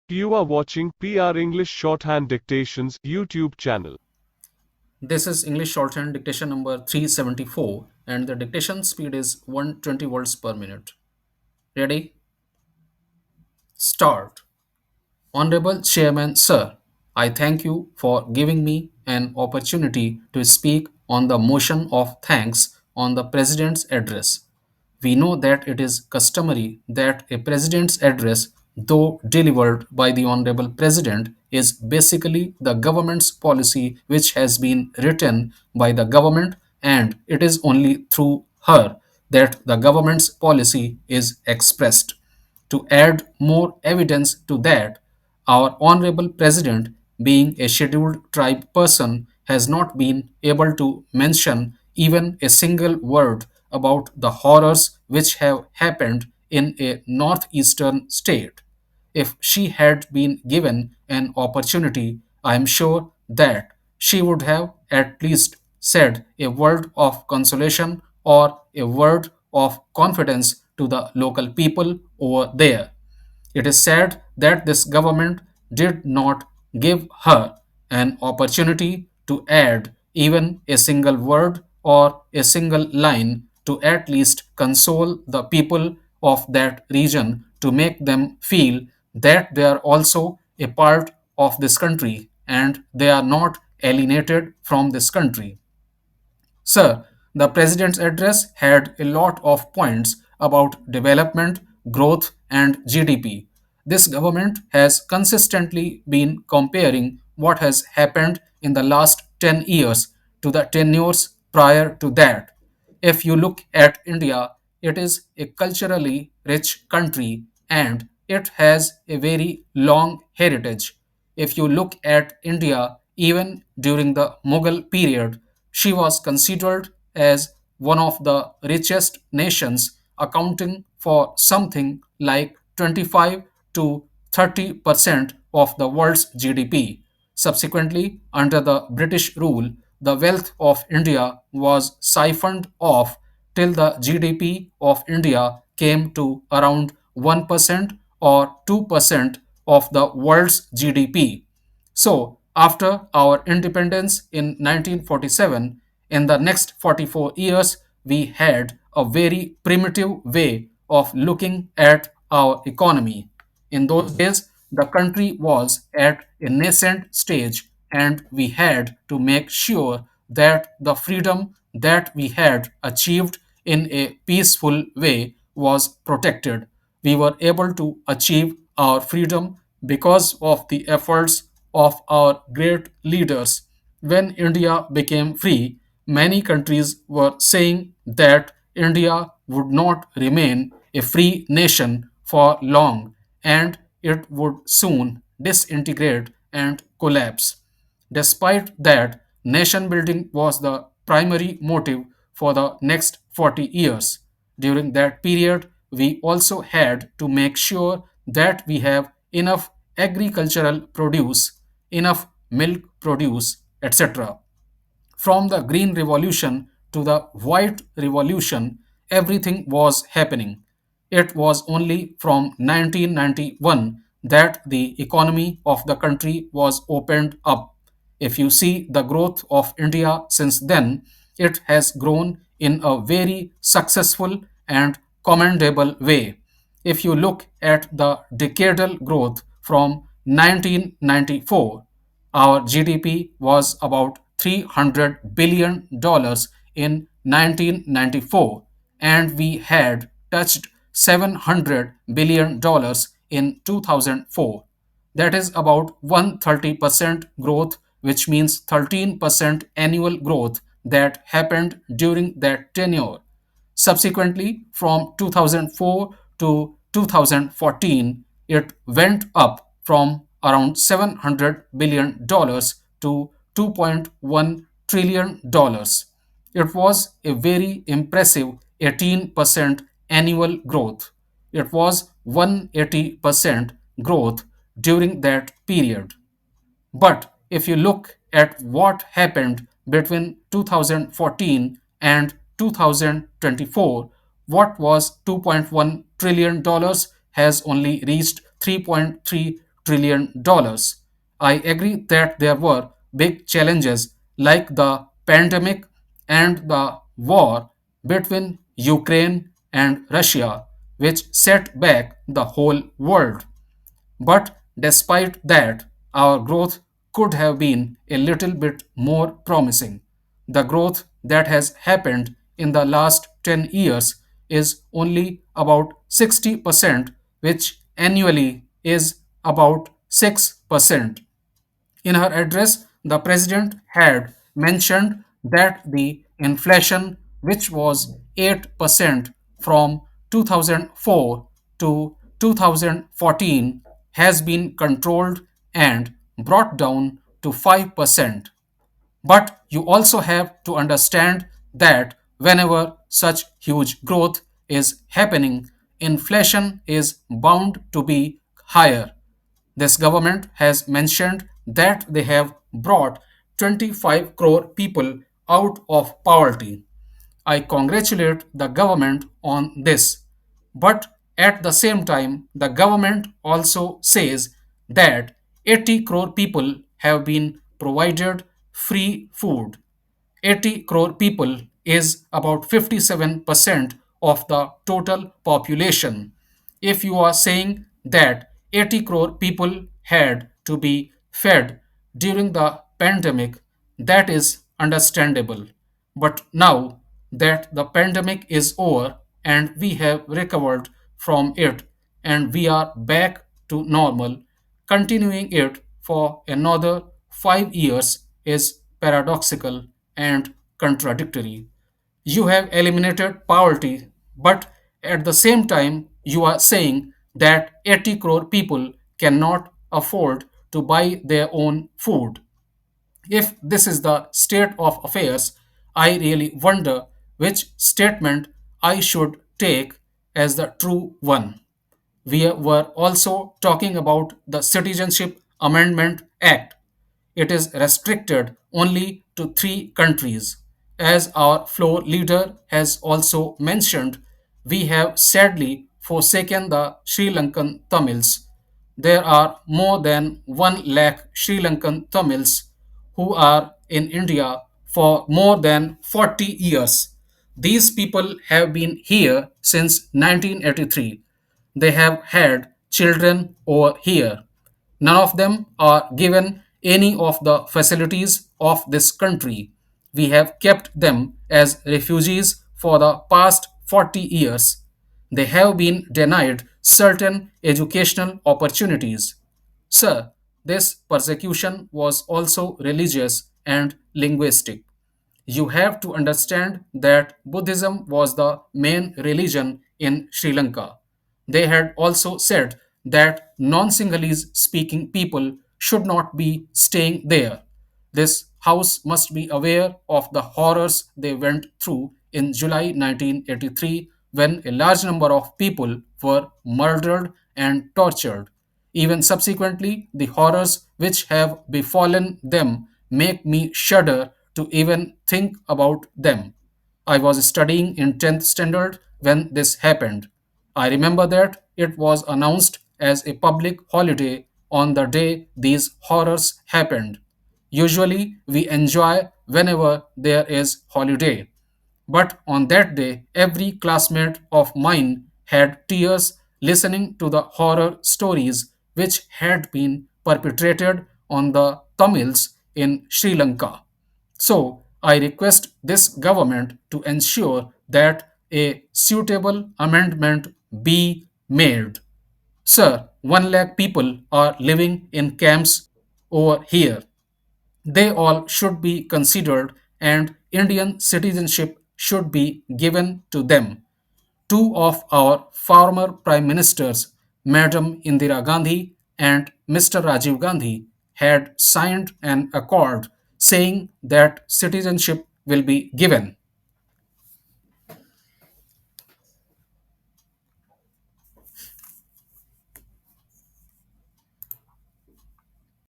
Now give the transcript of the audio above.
You are watching PR English Shorthand Dictations YouTube channel. This is English Shorthand dictation number 374 and the dictation speed is 120 words per minute. Ready? Start. Honorable Chairman Sir, I thank you for giving me an opportunity to speak on the motion of thanks on the President's address. We know that it is customary that a President's address, though delivered by the Honorable President, is basically the government's policy which has been written by the government, and it is only through her that the government's policy is expressed. To add more evidence to that, our Honorable President, being a scheduled tribe person, has not been able to mention even a single word about the horrors which have happened in a northeastern state. If she had been given an opportunity, I am sure that she would have at least said a word of consolation or a word of confidence to the local people over there. It is sad that this government did not give her an opportunity to add even a single word or a single line to at least console the people of that region to make them feel that they are also a part of this country and they are not alienated from this country. Sir, the President's address had a lot of points about development, growth, and GDP. This government has consistently been comparing what has happened in the last 10 years to the tenures prior to that. If you look at India, it is a culturally rich country and it has a very long heritage. If you look at India, even during the Mughal period, she was considered as one of the richest nations, accounting for something like 25 to 30% of the world's GDP. Subsequently, under the British rule, the wealth of India was siphoned off till the GDP of India came to around 1% or 2% of the world's GDP. So, after our independence in 1947, in the next 44 years, we had a very primitive way of looking at our economy. In those days, the country was at a nascent stage, and we had to make sure that the freedom that we had achieved in a peaceful way was protected. We were able to achieve our freedom because of the efforts of our great leaders. When India became free, many countries were saying that India would not remain a free nation for long and it would soon disintegrate and collapse. Despite that, nation building was the primary motive for the next 40 years. During that period, we also had to make sure that we have enough agricultural produce, enough milk produce, etc. From the Green Revolution to the White Revolution, everything was happening. It was only from 1991 that the economy of the country was opened up. If you see the growth of India since then, it has grown in a very successful and commendable way. If you look at the decadal growth from 1994, our GDP was about $300 billion in 1994, and we had touched $700 billion in 2004. That is about 130% growth, which means 13% annual growth that happened during that tenure. Subsequently, from 2004 to 2014, it went up from around $700 billion to $2.1 trillion. It was a very impressive 18% annual growth. It was 180% growth during that period. But if you look at what happened between 2014 and 2024, what was $2.1 trillion has only reached $3.3 trillion dollars. I agree that there were big challenges like the pandemic and the war between Ukraine and Russia, which set back the whole world. But despite that, our growth could have been a little bit more promising. The growth that has happened in the last 10 years is only about 60%, which annually is about 6%. In her address, the president had mentioned that the inflation, which was 8% from 2004 to 2014, has been controlled and brought down to 5%. But you also have to understand that whenever such huge growth is happening, inflation is bound to be higher. This government has mentioned that they have brought 25 crore people out of poverty. I congratulate the government on this. But at the same time, the government also says that 80 crore people have been provided free food. 80 crore people is about 57% of the total population. If you are saying that 80 crore people had to be fed during the pandemic, that is understandable. But now that the pandemic is over and we have recovered from it and we are back to normal, continuing it for another 5 years is paradoxical and contradictory. You have eliminated poverty, but at the same time, you are saying that 80 crore people cannot afford to buy their own food. If this is the state of affairs, I really wonder which statement I should take as the true one. We were also talking about the Citizenship Amendment Act. It is restricted only to three countries. As our floor leader has also mentioned, we have sadly forsaken the Sri Lankan Tamils. There are more than 1 lakh Sri Lankan Tamils who are in India for more than 40 years. These people have been here since 1983. They have had children over here. None of them are given any of the facilities of this country. We have kept them as refugees for the past 40 years. They have been denied certain educational opportunities. Sir, this persecution was also religious and linguistic. You have to understand that Buddhism was the main religion in Sri Lanka. They had also said that non Sinhalese speaking people should not be staying there. This house must be aware of the horrors they went through in July 1983 when a large number of people were murdered and tortured. Even subsequently, the horrors which have befallen them make me shudder to even think about them. I was studying in 10th standard when this happened. I remember that it was announced as a public holiday on the day these horrors happened. Usually we enjoy whenever there is holiday. But on that day, every classmate of mine had tears listening to the horror stories which had been perpetrated on the Tamils in Sri Lanka. So, I request this government to ensure that a suitable amendment be made. Sir, 1 lakh people are living in camps over here. They all should be considered and Indian citizenship should be given to them. Two of our former prime ministers, Madam Indira Gandhi and Mr. Rajiv Gandhi, had signed an accord saying that citizenship will be given.